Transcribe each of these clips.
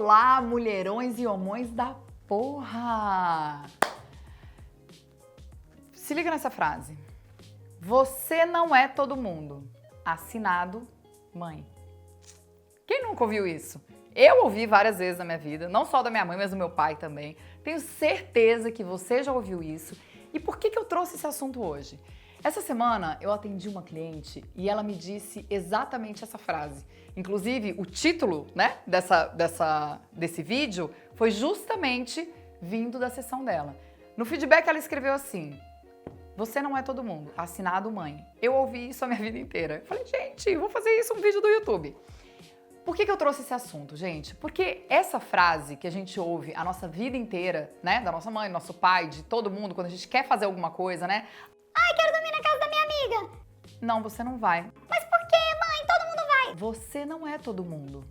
Olá, mulherões e homões da porra! Se liga nessa frase. Você não é todo mundo. Assinado, mãe. Quem nunca ouviu isso? Eu ouvi várias vezes na minha vida, não só da minha mãe, mas do meu pai também. Tenho certeza que você já ouviu isso. E por que eu trouxe esse assunto hoje? Essa semana eu atendi uma cliente e ela me disse exatamente essa frase. Inclusive, o título, né, desse vídeo foi justamente vindo da sessão dela. No feedback ela escreveu assim: você não é todo mundo, assinado mãe. Eu ouvi isso a minha vida inteira. Eu falei, gente, vou fazer isso um vídeo do YouTube. Por que eu trouxe esse assunto, gente? Porque essa frase que a gente ouve a nossa vida inteira, né, da nossa mãe, do nosso pai, de todo mundo, quando a gente quer fazer alguma coisa, né? Ai, quero dormir na casa da minha amiga. Não, você não vai. Mas por que, mãe? Todo mundo vai. Você não é todo mundo.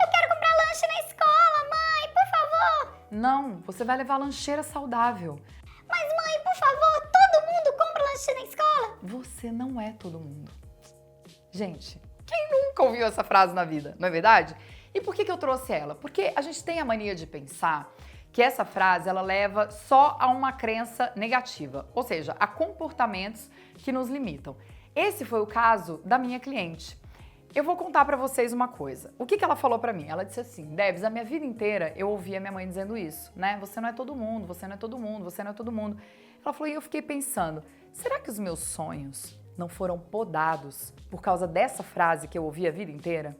Eu quero comprar lanche na escola, mãe, por favor. Não, você vai levar lancheira saudável. Mas, mãe, por favor, todo mundo compra lanche na escola. Você não é todo mundo. Gente, quem nunca ouviu essa frase na vida, não é verdade? E por que eu trouxe ela? Porque a gente tem a mania de pensar que essa frase ela leva só a uma crença negativa, ou seja, a comportamentos que nos limitam. Esse foi o caso da minha cliente. Eu vou contar pra vocês uma coisa. O que ela falou pra mim? Ela disse assim: Debs, a minha vida inteira eu ouvia minha mãe dizendo isso, né? Você não é todo mundo, você não é todo mundo, você não é todo mundo. Ela falou, e eu fiquei pensando, será que os meus sonhos não foram podados por causa dessa frase que eu ouvi a vida inteira?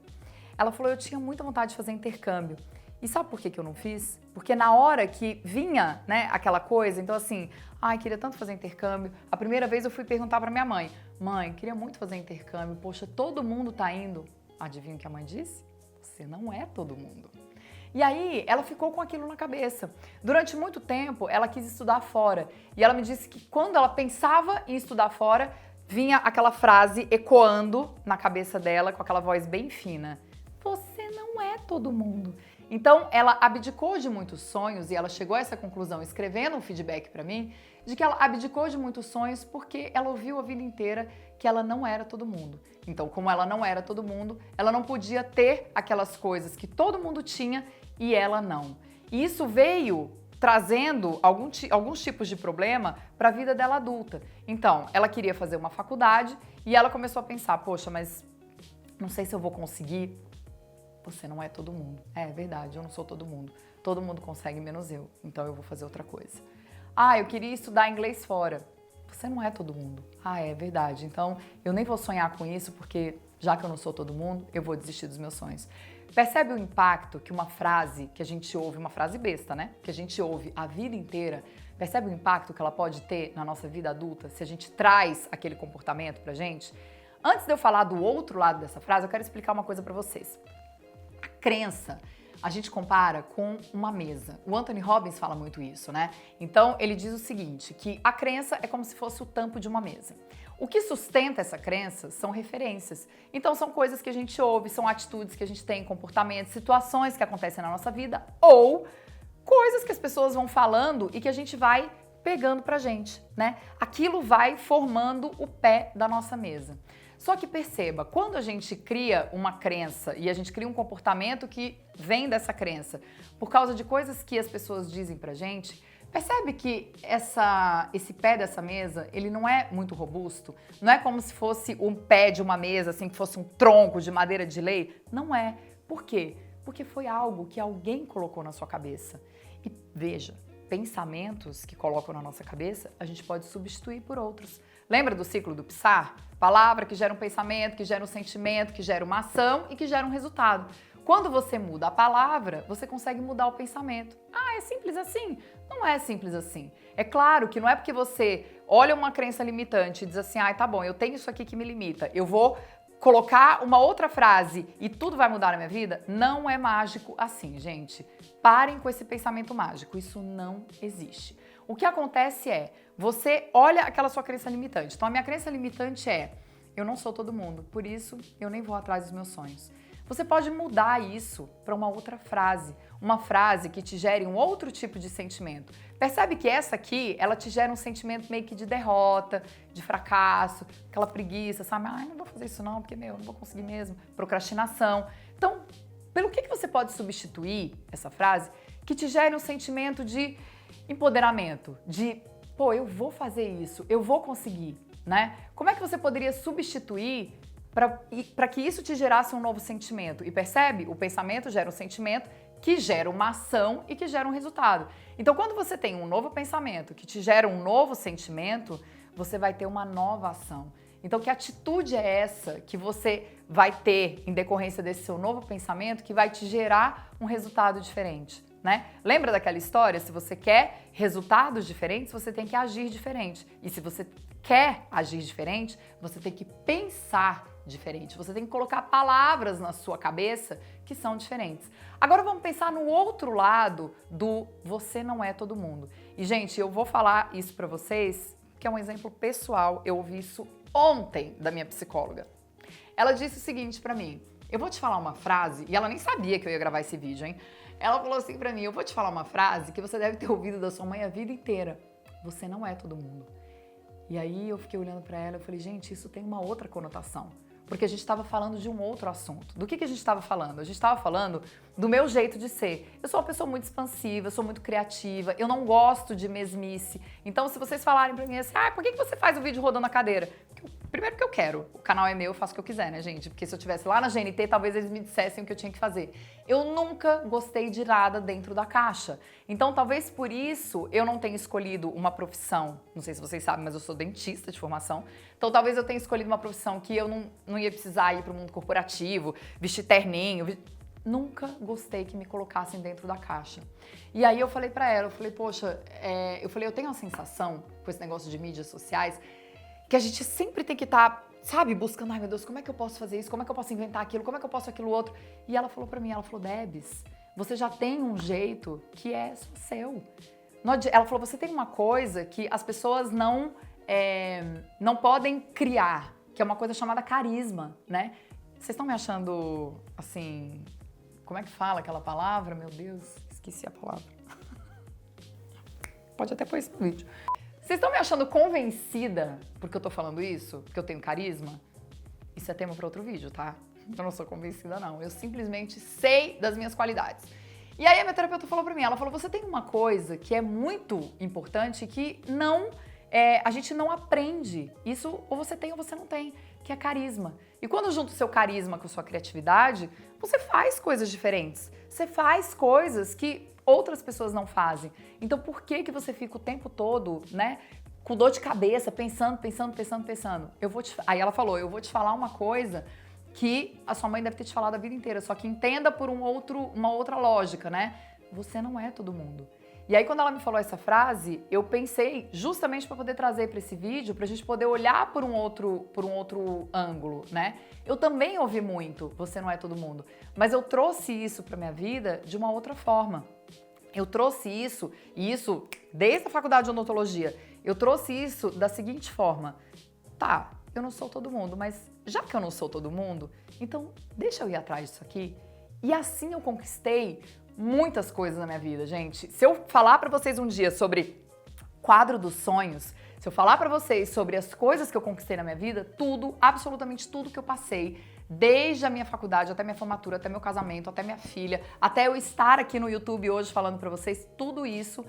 Ela falou, eu tinha muita vontade de fazer intercâmbio. E sabe por que eu não fiz? Porque na hora que vinha, né, aquela coisa, então assim, ai, queria tanto fazer intercâmbio. A primeira vez eu fui perguntar pra minha mãe, mãe, queria muito fazer intercâmbio, poxa, todo mundo tá indo. Adivinha o que a mãe disse? Você não é todo mundo. E aí, ela ficou com aquilo na cabeça. Durante muito tempo, ela quis estudar fora. E ela me disse que quando ela pensava em estudar fora, vinha aquela frase ecoando na cabeça dela, com aquela voz bem fina. Você não é todo mundo. Então, ela abdicou de muitos sonhos e ela chegou a essa conclusão escrevendo um feedback pra mim, de que ela abdicou de muitos sonhos porque ela ouviu a vida inteira que ela não era todo mundo. Então, como ela não era todo mundo, ela não podia ter aquelas coisas que todo mundo tinha e ela não. E isso veio trazendo alguns tipos de problema para a vida dela adulta. Então, ela queria fazer uma faculdade e ela começou a pensar, poxa, mas não sei se eu vou conseguir. Você não é todo mundo. É verdade, eu não sou todo mundo. Todo mundo consegue menos eu, então eu vou fazer outra coisa. Ah, eu queria estudar inglês fora. Você não é todo mundo. Ah, é verdade, então eu nem vou sonhar com isso porque já que eu não sou todo mundo, eu vou desistir dos meus sonhos. Percebe o impacto que uma frase que a gente ouve, uma frase besta, né? Que a gente ouve a vida inteira, percebe o impacto que ela pode ter na nossa vida adulta se a gente traz aquele comportamento pra gente? Antes de eu falar do outro lado dessa frase, eu quero explicar uma coisa pra vocês. A crença, a gente compara com uma mesa. O Anthony Robbins fala muito isso, né? Então, ele diz o seguinte, que a crença é como se fosse o tampo de uma mesa. O que sustenta essa crença são referências. Então, são coisas que a gente ouve, são atitudes que a gente tem, comportamentos, situações que acontecem na nossa vida ou coisas que as pessoas vão falando e que a gente vai pegando pra gente, né? Aquilo vai formando o pé da nossa mesa. Só que perceba, quando a gente cria uma crença e a gente cria um comportamento que vem dessa crença por causa de coisas que as pessoas dizem pra gente, percebe que esse pé dessa mesa, ele não é muito robusto? Não é como se fosse um pé de uma mesa, assim, que fosse um tronco de madeira de lei? Não é. Por quê? Porque foi algo que alguém colocou na sua cabeça. E veja, pensamentos que colocam na nossa cabeça, a gente pode substituir por outros. Lembra do ciclo do Psar? Palavra que gera um pensamento, que gera um sentimento, que gera uma ação e que gera um resultado. Quando você muda a palavra, você consegue mudar o pensamento. Ah, é simples assim? Não é simples assim. É claro que não é porque você olha uma crença limitante e diz assim, ah, tá bom, eu tenho isso aqui que me limita, eu vou colocar uma outra frase e tudo vai mudar na minha vida. Não é mágico assim, gente. Parem com esse pensamento mágico, isso não existe. O que acontece é, você olha aquela sua crença limitante. Então a minha crença limitante é, eu não sou todo mundo, por isso eu nem vou atrás dos meus sonhos. Você pode mudar isso para uma outra frase, uma frase que te gere um outro tipo de sentimento. Percebe que essa aqui, ela te gera um sentimento meio que de derrota, de fracasso, aquela preguiça, sabe? Ai, não vou fazer isso não, porque, não vou conseguir mesmo. Procrastinação. Então, pelo que você pode substituir essa frase que te gere um sentimento de empoderamento, de, pô, eu vou fazer isso, eu vou conseguir, né? Como é que você poderia substituir para que isso te gerasse um novo sentimento? E percebe? O pensamento gera um sentimento que gera uma ação e que gera um resultado. Então, quando você tem um novo pensamento que te gera um novo sentimento, você vai ter uma nova ação. Então, que atitude é essa que você vai ter em decorrência desse seu novo pensamento que vai te gerar um resultado diferente, né? Lembra daquela história? Se você quer resultados diferentes, você tem que agir diferente. E se você quer agir diferente, você tem que pensar diferente. Você tem que colocar palavras na sua cabeça que são diferentes. Agora vamos pensar no outro lado do você não é todo mundo. E, gente, eu vou falar isso pra vocês, que é um exemplo pessoal. Eu ouvi isso ontem da minha psicóloga. Ela disse o seguinte pra mim: eu vou te falar uma frase, e ela nem sabia que eu ia gravar esse vídeo, hein? Ela falou assim pra mim: eu vou te falar uma frase que você deve ter ouvido da sua mãe a vida inteira. Você não é todo mundo. E aí eu fiquei olhando pra ela e falei: gente, isso tem uma outra conotação. Porque a gente estava falando de um outro assunto. Do que a gente estava falando? A gente estava falando do meu jeito de ser. Eu sou uma pessoa muito expansiva, eu sou muito criativa, eu não gosto de mesmice. Então, se vocês falarem pra mim assim, por que você faz o vídeo rodando a cadeira? Primeiro que eu quero. O canal é meu, eu faço o que eu quiser, né, gente? Porque se eu estivesse lá na GNT, talvez eles me dissessem o que eu tinha que fazer. Eu nunca gostei de nada dentro da caixa. Então, talvez por isso eu não tenha escolhido uma profissão. Não sei se vocês sabem, mas eu sou dentista de formação. Então, talvez eu tenha escolhido uma profissão que eu não ia precisar ir para o mundo corporativo, vestir terninho. Nunca gostei que me colocassem dentro da caixa. E aí eu falei pra ela, eu falei, poxa, eu tenho a sensação, com esse negócio de mídias sociais, que a gente sempre tem que estar, sabe, buscando, ai meu Deus, como é que eu posso fazer isso? Como é que eu posso inventar aquilo? Como é que eu posso aquilo outro? E ela falou pra mim, ela falou, Debs, você já tem um jeito que é só seu. Ela falou, você tem uma coisa que as pessoas não podem criar, que é uma coisa chamada carisma, né? Vocês estão me achando, assim, como é que fala aquela palavra? Meu Deus, esqueci a palavra. Pode até pôr isso no vídeo. Vocês estão me achando convencida porque eu tô falando isso? Porque eu tenho carisma? Isso é tema para outro vídeo, tá? Eu não sou convencida, não. Eu simplesmente sei das minhas qualidades. E aí a minha terapeuta falou pra mim, ela falou, você tem uma coisa que é muito importante que a gente não aprende. Isso ou você tem ou você não tem, que é carisma. E quando junta o seu carisma com a sua criatividade, você faz coisas diferentes. Você faz coisas que outras pessoas não fazem. Então por que você fica o tempo todo, né, com dor de cabeça, pensando? Aí ela falou, eu vou te falar uma coisa que a sua mãe deve ter te falado a vida inteira, só que entenda por uma outra lógica, né? Você não é todo mundo. E aí, quando ela me falou essa frase, eu pensei justamente para poder trazer para esse vídeo, pra gente poder olhar por um outro ângulo, né? Eu também ouvi muito, você não é todo mundo, mas eu trouxe isso para minha vida de uma outra forma. Eu trouxe isso, e isso desde a faculdade de odontologia, eu trouxe isso da seguinte forma: tá, eu não sou todo mundo, mas já que eu não sou todo mundo, então deixa eu ir atrás disso aqui. E assim eu conquistei muitas coisas na minha vida, gente. Se eu falar pra vocês um dia sobre quadro dos sonhos, se eu falar pra vocês sobre as coisas que eu conquistei na minha vida, tudo, absolutamente tudo que eu passei, desde a minha faculdade, até minha formatura, até meu casamento, até minha filha, até eu estar aqui no YouTube hoje falando pra vocês, tudo isso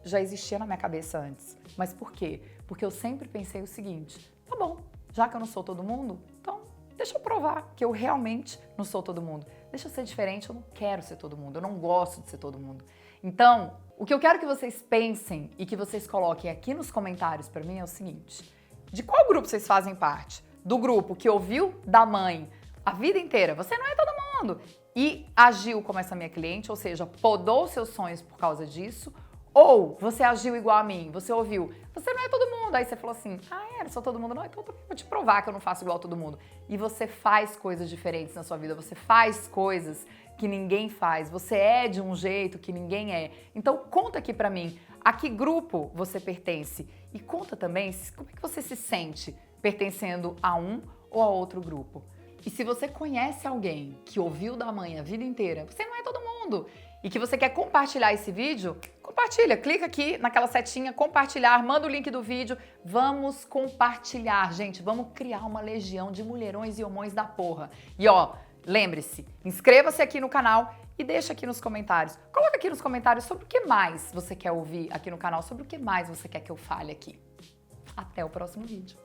já existia na minha cabeça antes. Mas por quê? Porque eu sempre pensei o seguinte, tá bom, já que eu não sou todo mundo, então deixa eu provar que eu realmente não sou todo mundo. Deixa eu ser diferente, eu não quero ser todo mundo, eu não gosto de ser todo mundo. Então, o que eu quero que vocês pensem e que vocês coloquem aqui nos comentários pra mim é o seguinte: de qual grupo vocês fazem parte? Do grupo que ouviu da mãe a vida inteira, você não é todo mundo, e agiu como essa minha cliente, ou seja, podou seus sonhos por causa disso, ou você agiu igual a mim, você ouviu, você não é todo mundo, aí você falou assim, eu não sou todo mundo não, então eu vou te provar que eu não faço igual a todo mundo. E você faz coisas diferentes na sua vida, você faz coisas que ninguém faz, você é de um jeito que ninguém é. Então conta aqui pra mim, a que grupo você pertence? E conta também como é que você se sente pertencendo a um ou a outro grupo. E se você conhece alguém que ouviu da mãe a vida inteira, você não é todo mundo, e que você quer compartilhar esse vídeo, compartilha, clica aqui naquela setinha, compartilhar, manda o link do vídeo, vamos compartilhar, gente, vamos criar uma legião de mulherões e homões da porra. E ó, lembre-se, inscreva-se aqui no canal e deixa aqui nos comentários. Coloca aqui nos comentários sobre o que mais você quer ouvir aqui no canal, sobre o que mais você quer que eu fale aqui. Até o próximo vídeo.